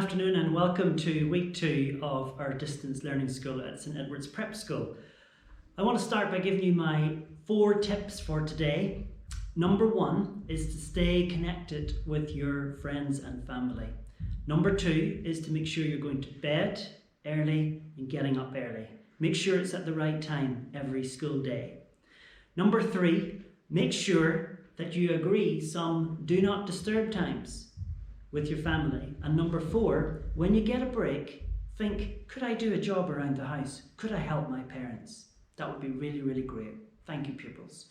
afternoon and welcome to week 2 of our distance learning school at St Edward's Prep School. I want to start by giving you my 4 tips for today. Number 1 is to stay connected with your friends and family. Number 2 is to make sure you're going to bed early and getting up early. Make sure it's at the right time every school day. Number 3, make sure that you agree some do not disturb times with your family. And number 4, when you get a break, think, could I do a job around the house? Could I help my parents? That would be really, really great. Thank you, pupils.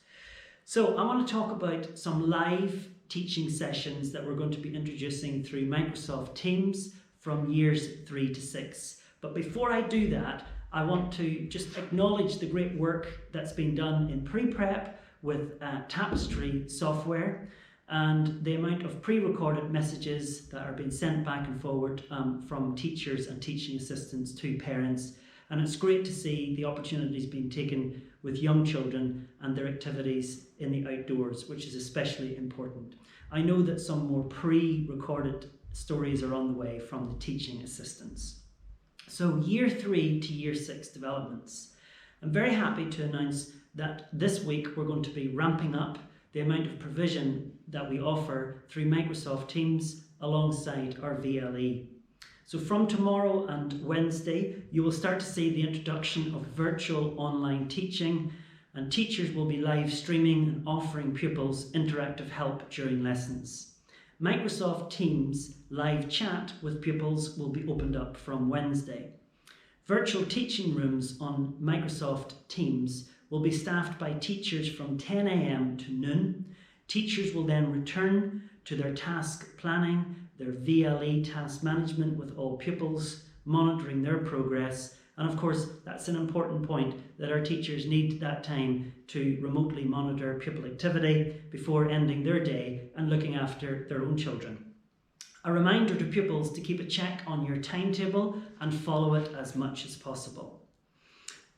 So I want to talk about some live teaching sessions that we're going to be introducing through Microsoft Teams from years 3 to 6. But before I do that, I want to just acknowledge the great work that's been done in pre-prep with Tapestry software, and the amount of pre-recorded messages that are being sent back and forward from teachers and teaching assistants to parents. And it's great to see the opportunities being taken with young children and their activities in the outdoors, which is especially important. I know that some more pre-recorded stories are on the way from the teaching assistants. So year 3 to year 6 developments. I'm very happy to announce that this week we're going to be ramping up the amount of provision that we offer through Microsoft Teams alongside our VLE. So from tomorrow and Wednesday, you will start to see the introduction of virtual online teaching, and teachers will be live streaming and offering pupils interactive help during lessons. Microsoft Teams live chat with pupils will be opened up from Wednesday. Virtual teaching rooms on Microsoft Teams will be staffed by teachers from 10 a.m. to noon. Teachers will then return to their task planning, their VLE task management with all pupils, monitoring their progress. And of course, that's an important point, that our teachers need that time to remotely monitor pupil activity before ending their day and looking after their own children. A reminder to pupils to keep a check on your timetable and follow it as much as possible.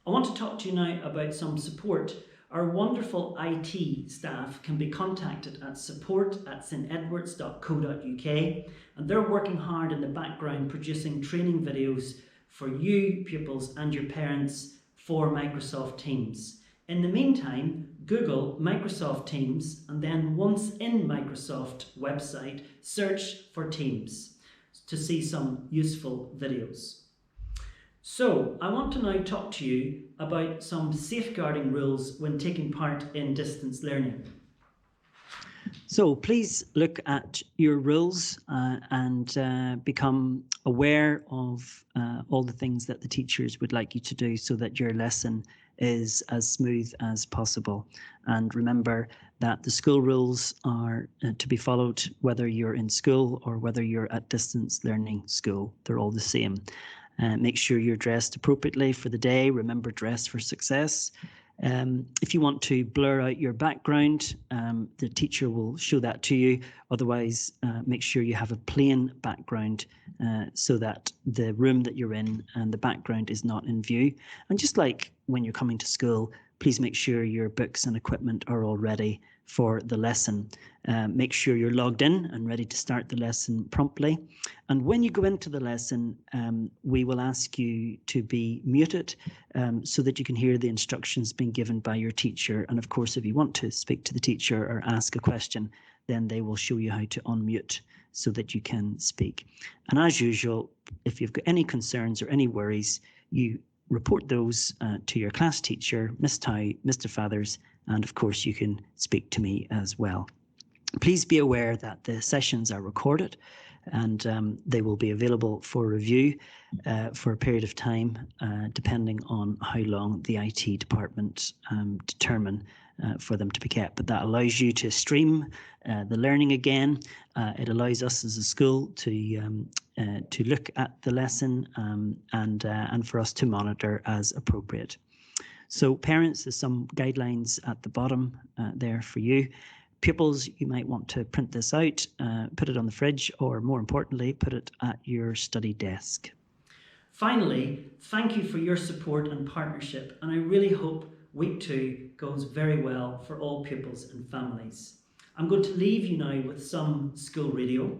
I want to talk to you now about some support. Our wonderful IT staff can be contacted at support@stedwards.co.uk, and they're working hard in the background producing training videos for you, pupils, and your parents for Microsoft Teams. In the meantime, Google Microsoft Teams, and then once in Microsoft website, search for Teams to see some useful videos. So I want to now talk to you about some safeguarding rules when taking part in distance learning. So please look at your rules and become aware of all the things that the teachers would like you to do so that your lesson is as smooth as possible. And remember that the school rules are to be followed whether you're in school or whether you're at distance learning school. They're all the same. Make sure you're dressed appropriately for the day. Remember, dress for success. If you want to blur out your background, the teacher will show that to you. Otherwise, make sure you have a plain background so that the room that you're in and the background is not in view. And just like when you're coming to school, please make sure your books and equipment are all ready for the lesson. Make sure you're logged in and ready to start the lesson promptly. And when you go into the lesson, we will ask you to be muted so that you can hear the instructions being given by your teacher. And of course, if you want to speak to the teacher or ask a question, then they will show you how to unmute so that you can speak. And as usual, if you've got any concerns or any worries, you report those to your class teacher, Miss Tow, Mr. Fathers, and of course you can speak to me as well. Please be aware that the sessions are recorded and they will be available for review for a period of time, depending on how long the IT department determine for them to be kept. But that allows you to stream the learning again. It allows us as a school to look at the lesson and for us to monitor as appropriate. So parents, there's some guidelines at the bottom there for you. Pupils, you might want to print this out, put it on the fridge, or more importantly, put it at your study desk. Finally, thank you for your support and partnership, and I really hope week 2 goes very well for all pupils and families. I'm going to leave you now with some school radio,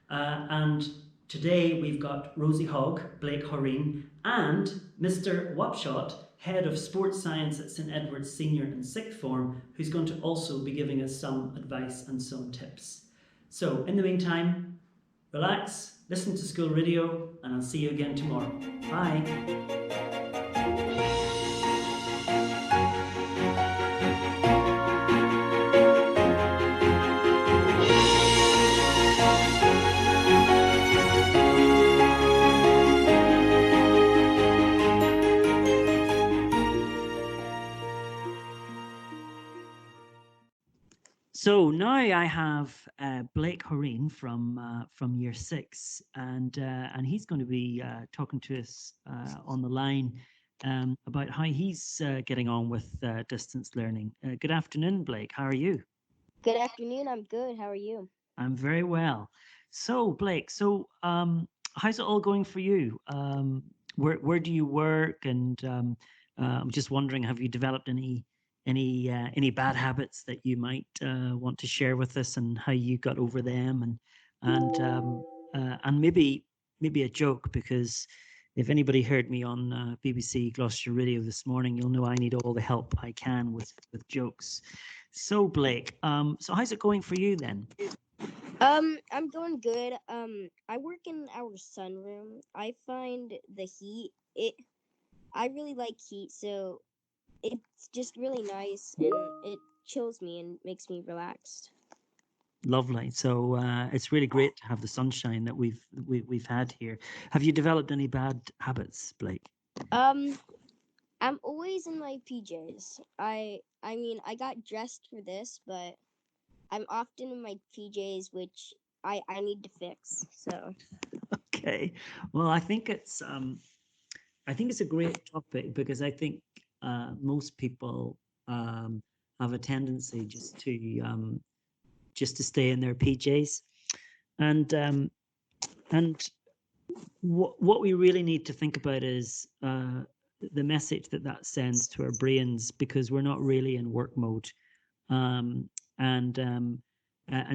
and Today we've got Rosie Hogg, Blake Horeen, and Mr. Wapshot, Head of Sports Science at St Edward's Senior and Sixth Form, who's going to also be giving us some advice and some tips. So in the meantime, relax, listen to school radio, and I'll see you again tomorrow. Bye. So now I have Blake Horeen from Year 6, and he's going to be talking to us on the line about how he's getting on with distance learning. Good afternoon, Blake. How are you? Good afternoon. I'm good. How are you? I'm very well. So, Blake, how's it all going for you? Where do you work? And I'm just wondering, have you developed any bad habits that you might want to share with us, and how you got over them, and maybe a joke, because if anybody heard me on BBC Gloucester Radio this morning, you'll know I need all the help I can with jokes. So, Blake, so how's it going for you then? I'm going good. I work in our sunroom. I find the heat. I really like heat, so it's just really nice, and it chills me and makes me relaxed. Lovely. So it's really great to have the sunshine that we've had here. Have you developed any bad habits, Blake? I'm always in my PJs. I mean, I got dressed for this, but I'm often in my PJs, which I need to fix. So. Okay. Well, I think it's a great topic, because I think most people have a tendency just to stay in their PJs, and what we really need to think about is the message that sends to our brains, because we're not really in work mode, and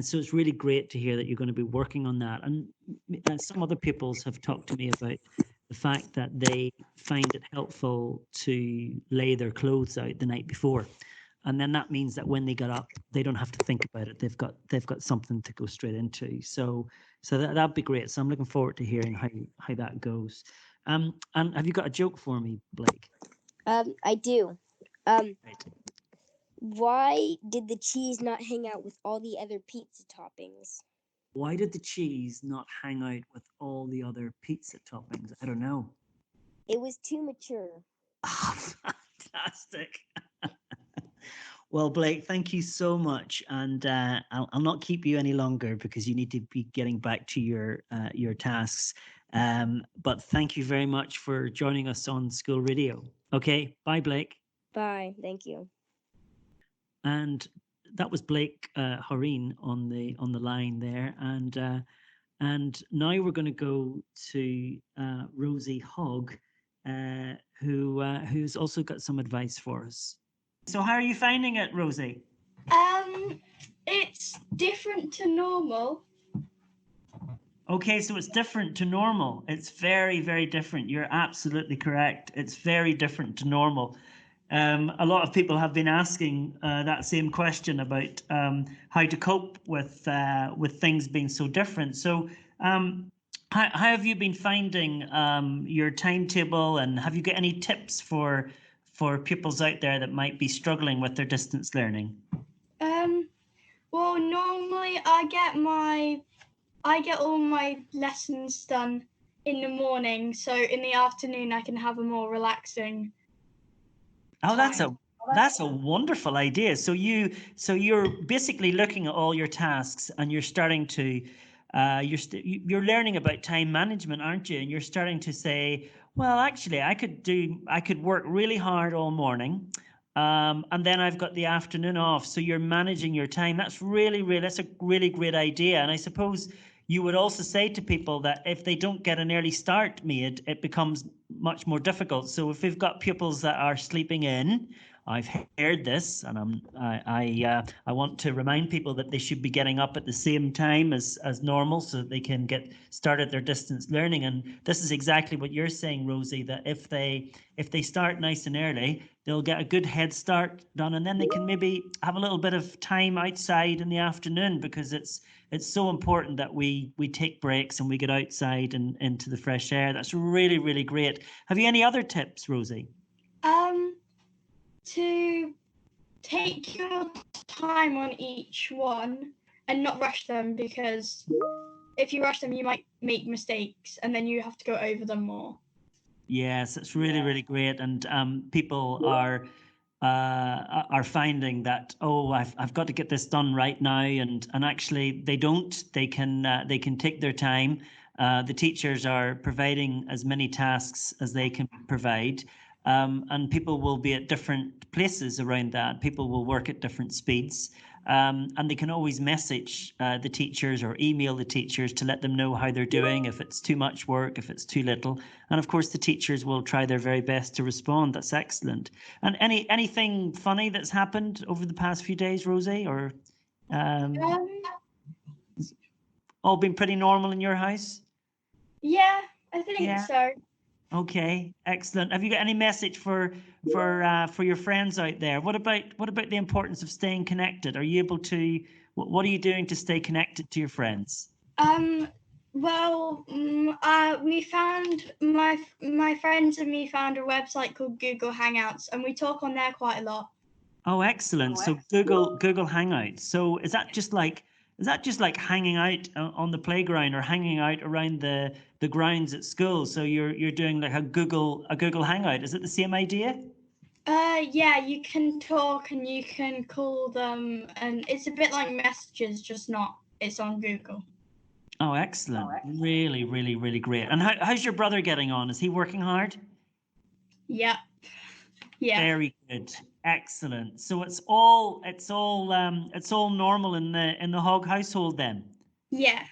so it's really great to hear that you're going to be working on that. And some other peoples have talked to me about the fact that they find it helpful to lay their clothes out the night before, and then that means that when they get up, they don't have to think about it. They've got something to go straight into. So that'd be great. So I'm looking forward to hearing how that goes. And have you got a joke for me, Blake? I do. Right. Why did the cheese not hang out with all the other pizza toppings? Why did the cheese not hang out with all the other pizza toppings? I don't know. It was too mature. Oh, fantastic. Well, Blake, thank you so much, and I'll not keep you any longer, because you need to be getting back to your tasks. But thank you very much for joining us on School Radio. Okay, bye, Blake. Bye. Thank you. And that was Blake Horeen on the line there, and now we're going to go to Rosie Hogg, who's also got some advice for us. So how are you finding it, Rosie? It's different to normal. Okay, so it's different to normal. It's very, very different. You're absolutely correct. It's very different to normal. A lot of people have been asking that same question about how to cope with things being so different. So how have you been finding your timetable, and have you got any tips for pupils out there that might be struggling with their distance learning? Well, normally I get all my lessons done in the morning, so in the afternoon I can have a more relaxing. Oh, that's a wonderful idea. So you're basically looking at all your tasks, and you're starting to you're learning about time management, aren't you? And you're starting to say, well, actually, I could work really hard all morning, and then I've got the afternoon off. So you're managing your time. That's a really great idea. And I suppose you would also say to people that if they don't get an early start made, it becomes much more difficult. So if we've got pupils that are sleeping in, I've heard this, and I want to remind people that they should be getting up at the same time as normal so that they can get started their distance learning. And this is exactly what you're saying, Rosie, that if they start nice and early, they'll get a good head start done, and then they can maybe have a little bit of time outside in the afternoon, because it's so important that we take breaks and we get outside and into the fresh air. That's really, really great. Have you any other tips, Rosie? To take your time on each one and not rush them, because if you rush them, you might make mistakes and then you have to go over them more. Yes, it's really, really great. And people are finding that, oh, I've got to get this done right now, and actually they don't. They can take their time. The teachers are providing as many tasks as they can provide. And people will be at different places around that. People will work at different speeds. And they can always message the teachers or email the teachers to let them know how they're doing, if it's too much work, if it's too little. And of course, the teachers will try their very best to respond. That's excellent. And anything funny that's happened over the past few days, Rosie? Or all been pretty normal in your house? Yeah, I think so. Okay, excellent. Have you got any message for your friends out there? What about the importance of staying connected? Are you able to? What are you doing to stay connected to your friends? Well, we found my friends and me found a website called Google Hangouts, and we talk on there quite a lot. Oh, excellent. So Google Hangouts. So is that just like hanging out on the playground or hanging out around the grounds at school? So you're doing like a Google Hangout. Is it the same idea? Yeah, you can talk and you can call them, and it's a bit like messages, just not. It's on Google. Oh, excellent. Really, really, really great. And how's your brother getting on? Is he working hard? Yep. Yeah. Very good. Excellent. So it's all normal in the Hogg household then. Yeah.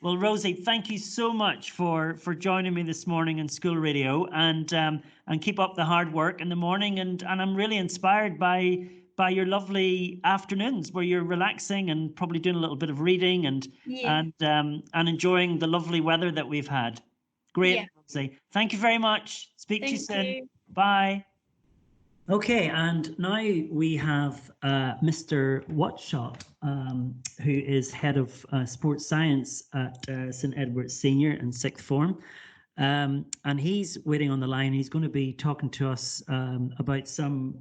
Well, Rosie, thank you so much for joining me this morning in School Radio, and keep up the hard work in the morning. And I'm really inspired by your lovely afternoons where you're relaxing and probably doing a little bit of reading and enjoying the lovely weather that we've had. Great, Rosie. Thank you very much. Speak to you soon. Bye. Okay, and now we have Mr. Watshot, who is head of sports science at St Edward's Senior and Sixth Form. And he's waiting on the line. He's going to be talking to us about some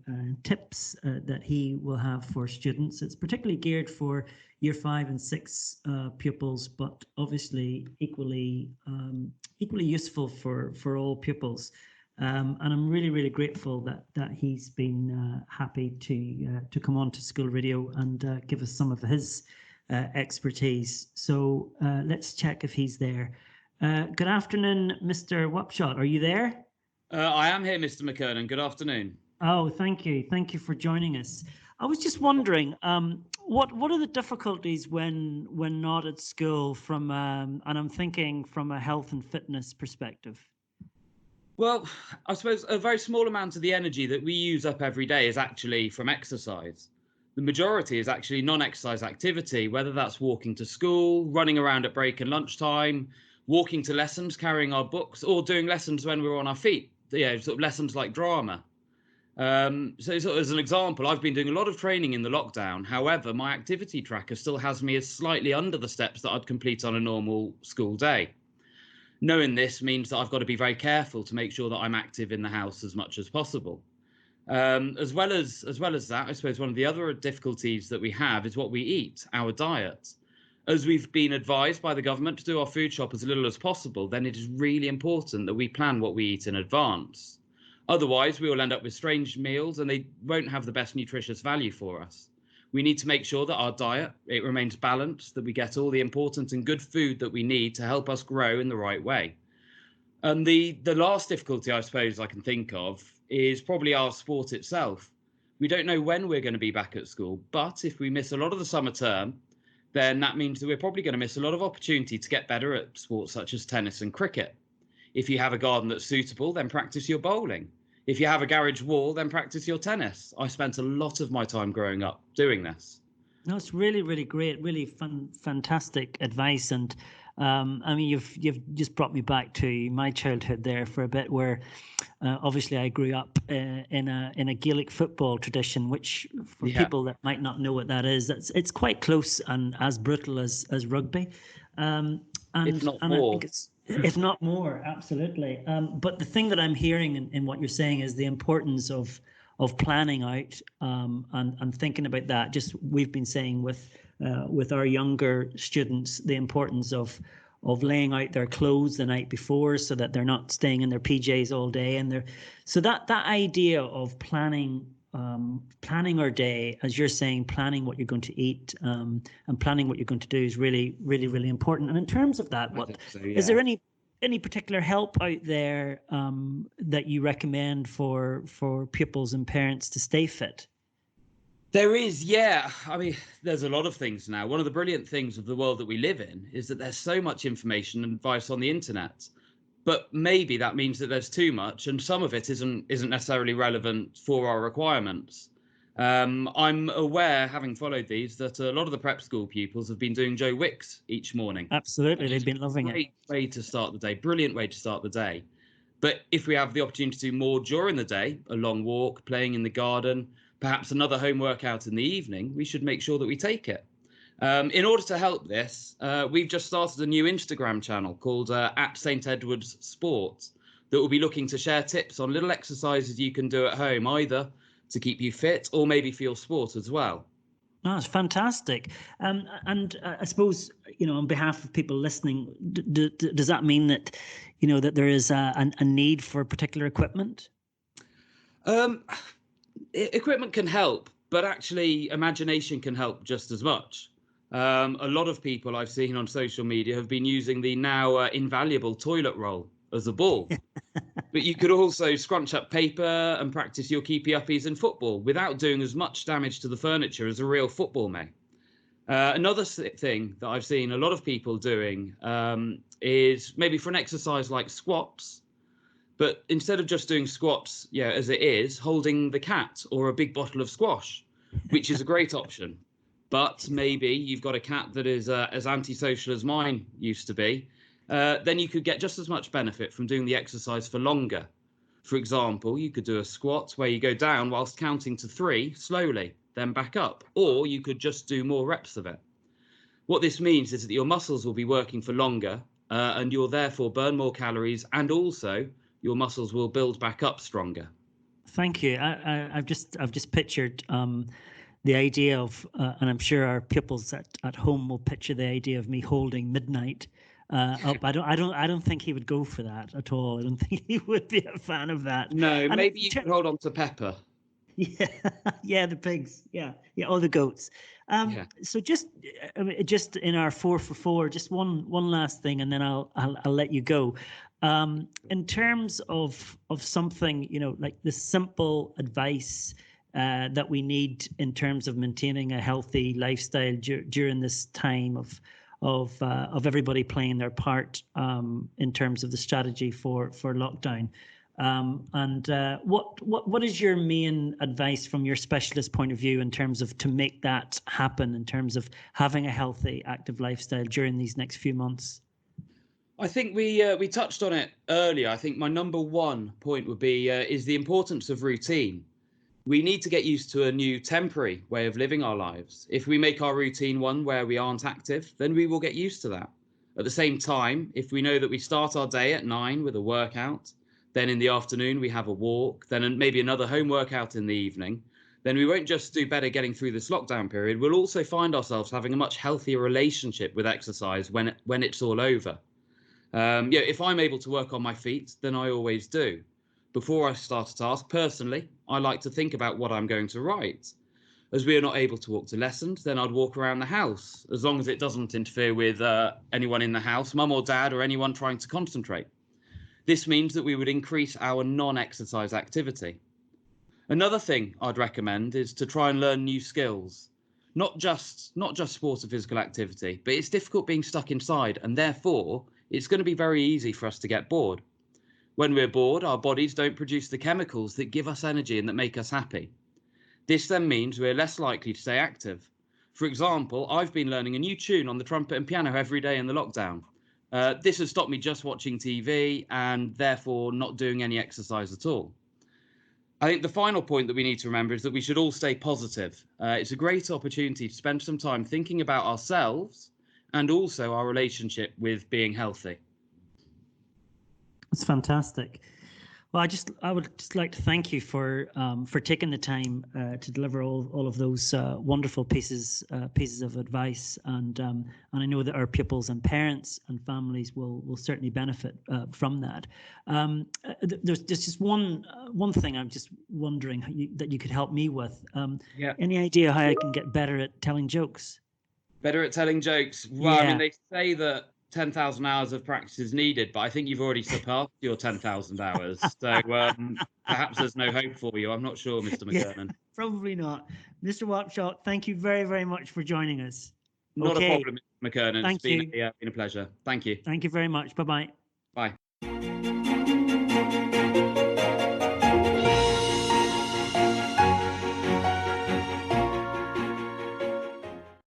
tips that he will have for students. It's particularly geared for Year 5 and 6 pupils, but obviously equally useful for all pupils. And I'm really, really grateful that he's been happy to come on to School Radio and give us some of his expertise. So let's check if he's there. Good afternoon, Mr. Wapshot. Are you there? I am here, Mr. McKernan. Good afternoon. Oh, thank you. Thank you for joining us. I was just wondering, what are the difficulties when not at school from, and I'm thinking from a health and fitness perspective? Well, I suppose a very small amount of the energy that we use up every day is actually from exercise. The majority is actually non-exercise activity, whether that's walking to school, running around at break and lunchtime, walking to lessons, carrying our books, or doing lessons when we're on our feet, sort of lessons like drama. So sort of as an example, I've been doing a lot of training in the lockdown. However, my activity tracker still has me as slightly under the steps that I'd complete on a normal school day. Knowing this means that I've got to be very careful to make sure that I'm active in the house as much as possible. As well as that, I suppose one of the other difficulties that we have is what we eat, our diet. As we've been advised by the government to do our food shop as little as possible, then it is really important that we plan what we eat in advance. Otherwise, we will end up with strange meals and they won't have the best nutritious value for us. We need to make sure that our diet, it remains balanced, that we get all the important and good food that we need to help us grow in the right way. And the last difficulty, I suppose, I can think of is probably our sport itself. We don't know when we're going to be back at school, but if we miss a lot of the summer term, then that means that we're probably going to miss a lot of opportunity to get better at sports such as tennis and cricket. If you have a garden that's suitable, then practice your bowling. If you have a garage wall, then practice your tennis. I spent a lot of my time growing up doing this. No, it's really, really great, really fantastic advice. And I mean, you've just brought me back to my childhood there for a bit, where obviously I grew up in a Gaelic football tradition, which for people that might not know what that is, it's quite close and as brutal as rugby, and If not I more. think it's, if not more, absolutely. But the thing that I'm hearing in what you're saying is the importance of planning out, and thinking about that. Just we've been saying with our younger students the importance of laying out their clothes the night before so that they're not staying in their PJs all day, and so that idea of planning our day, as you're saying, planning what you're going to eat, and planning what you're going to do is really, really, really important. And in terms of that, is there any particular help out there that you recommend for pupils and parents to stay fit? There is, yeah. I mean, there's a lot of things now. One of the brilliant things of the world that we live in is that there's so much information and advice on the internet. But maybe that means that there's too much, and some of it isn't necessarily relevant for our requirements. I'm aware, having followed these, that a lot of the prep school pupils have been doing Joe Wicks each morning. Absolutely, they've been loving it. Great way to start the day, brilliant way to start the day. But if we have the opportunity to do more during the day, a long walk, playing in the garden, perhaps another home workout in the evening, we should make sure that we take it. In order to help this, we've just started a new Instagram channel called @St.Edward's Sport that will be looking to share tips on little exercises you can do at home, either to keep you fit or maybe for your sport as well. Oh, it's fantastic. And I suppose, on behalf of people listening, does that mean that, that there is a need for particular equipment? Equipment can help, but actually imagination can help just as much. A lot of people I've seen on social media have been using the now invaluable toilet roll as a ball. But you could also scrunch up paper and practice your keepy-uppies in football without doing as much damage to the furniture as a real football may. Another thing that I've seen a lot of people doing is maybe for an exercise like squats, but instead of just doing squats, as it is, holding the cat or a big bottle of squash, which is a great option. But maybe you've got a cat that is as antisocial as mine used to be, then you could get just as much benefit from doing the exercise for longer. For example, you could do a squat where you go down whilst counting to 3 slowly, then back up, or you could just do more reps of it. What this means is that your muscles will be working for longer, and you'll therefore burn more calories, and also your muscles will build back up stronger. Thank you. I've just pictured the idea of, and I'm sure our pupils at home will picture the idea of me holding midnight up. I don't think he would go for that at all. I don't think he would be a fan of that. No, And maybe you could hold on to Pepper. Yeah, the pigs. Yeah, all the goats. So just in our 4 for 4, just one last thing, and then I'll let you go. In terms of something, like the simple advice that we need in terms of maintaining a healthy lifestyle during this time of everybody playing their part in terms of the strategy for lockdown. What is your main advice from your specialist point of view in terms of to make that happen, in terms of having a healthy, active lifestyle during these next few months? I think we touched on it earlier. I think my number one point would be is the importance of routine. We need to get used to a new temporary way of living our lives. If we make our routine one where we aren't active, then we will get used to that. At the same time, if we know that we start our day at 9 with a workout, then in the afternoon we have a walk, then maybe another home workout in the evening, then we won't just do better getting through this lockdown period. We'll also find ourselves having a much healthier relationship with exercise when it's all over. If I'm able to work on my feet, then I always do. Before I start a task, personally, I like to think about what I'm going to write. As we are not able to walk to lessons, then I'd walk around the house, as long as it doesn't interfere with anyone in the house, mum or dad, or anyone trying to concentrate. This means that we would increase our non-exercise activity. Another thing I'd recommend is to try and learn new skills. Not just sport or physical activity, but it's difficult being stuck inside, and therefore it's going to be very easy for us to get bored. When we're bored, our bodies don't produce the chemicals that give us energy and that make us happy. This then means we're less likely to stay active. For example, I've been learning a new tune on the trumpet and piano every day in the lockdown. This has stopped me just watching TV and therefore not doing any exercise at all. I think the final point that we need to remember is that we should all stay positive. It's a great opportunity to spend some time thinking about ourselves and also our relationship with being healthy. That's fantastic. Well, I would just like to thank you for taking the time to deliver all of those wonderful pieces of advice, and I know that our pupils and parents and families will certainly benefit from that. There's just one thing I'm just wondering that you could help me with. Yeah. Any idea how I can get better at telling jokes? Better at telling jokes. Well, Yeah. I mean, they say that 10,000 hours of practice is needed, but I think you've already surpassed your 10,000 hours. So perhaps there's no hope for you. I'm not sure, Mr. McKernan. Yeah, probably not. Mr. Watshot, thank you very, very much for joining us. Not Okay. a problem, Mr. McKernan. Thank It's been a pleasure. Thank you. Thank you very much. Bye-bye. Bye.